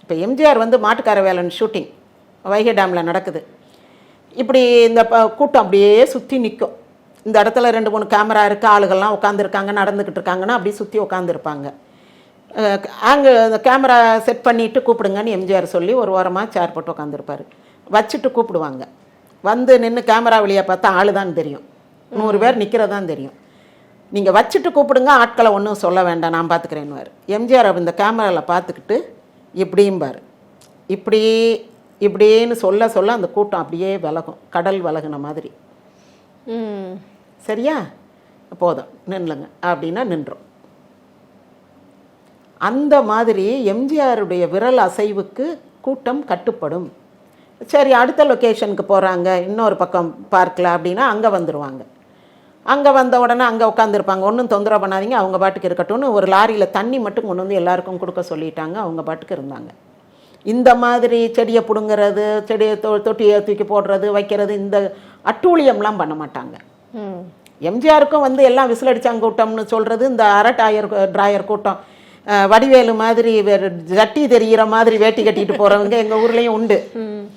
இப்போ எம்ஜிஆர் வந்து மாட்டுக்கார வேலன் ஷூட்டிங் வைகை டேமில் நடக்குது. இப்படி இந்த கூட்டம் அப்படியே சுற்றி நிற்கும். இந்த இடத்துல 2-3 கேமரா இருக்குது, ஆளுகள்லாம் உட்காந்துருக்காங்க, நடந்துக்கிட்டு இருக்காங்கன்னா அப்படியே சுற்றி உட்காந்துருப்பாங்க. அங்கே அந்த கேமரா செட் பண்ணிவிட்டு கூப்பிடுங்கன்னு எம்ஜிஆர் சொல்லி ஒரு ஓரமாக சேர் போட்டு உட்காந்துருப்பார். வச்சுட்டு கூப்பிடுவாங்க. வந்து நின்று கேமரா வழியாக பார்த்தா ஆளு தான் தெரியும், 100 பேர் நிற்கிறதான் தெரியும். நீங்கள் வச்சுட்டு கூப்பிடுங்க, ஆட்களை ஒன்றும் சொல்ல வேண்டாம், நான் பார்த்துக்கிறேன்னுவார். எம்ஜிஆர் இந்த கேமராவில் பார்த்துக்கிட்டு இப்படிம்பார். இப்படி இப்படின்னு சொல்ல சொல்ல அந்த கூட்டம் அப்படியே விலகும், கடல் விலகுன மாதிரி. சரியா? போதும் நின்றுங்க அப்படின்னா நின்றோம். அந்த மாதிரி எம்ஜிஆருடைய விரல் அசைவுக்கு கூட்டம் கட்டுப்படும். சரி, அடுத்த லொக்கேஷனுக்கு போகிறாங்க, இன்னொரு பக்கம் பார்க்கல அப்படின்னா அங்கே வந்துடுவாங்க. அங்கே வந்த உடனே அங்கே உட்காந்துருப்பாங்க. ஒன்றும் தொந்தரவு பண்ணாதீங்க, அவங்க பாட்டுக்கு இருக்கட்டும்னு ஒரு லாரியில் தண்ணி மட்டும் கொண்டு வந்து எல்லாருக்கும் கொடுக்க சொல்லிட்டாங்க. அவங்க பாட்டுக்கு இருந்தாங்க. இந்த மாதிரி செடியை பிடுங்கிறது, செடியை தொட்டியை தூக்கி போடுறது, வைக்கிறது, இந்த அட்டூழியம்லாம் பண்ண மாட்டாங்க. எம்ஜிஆருக்கும் வந்து எல்லாம் விசிலடிச்சாங்க கூட்டம்னு சொல்கிறது இந்த டிராயர் கூட்டம். வடிவேலு மாதிரி ஜட்டி தெரிகிற மாதிரி வேட்டி கட்டிட்டு போகிறவங்க எங்கள் ஊர்லேயும் உண்டு.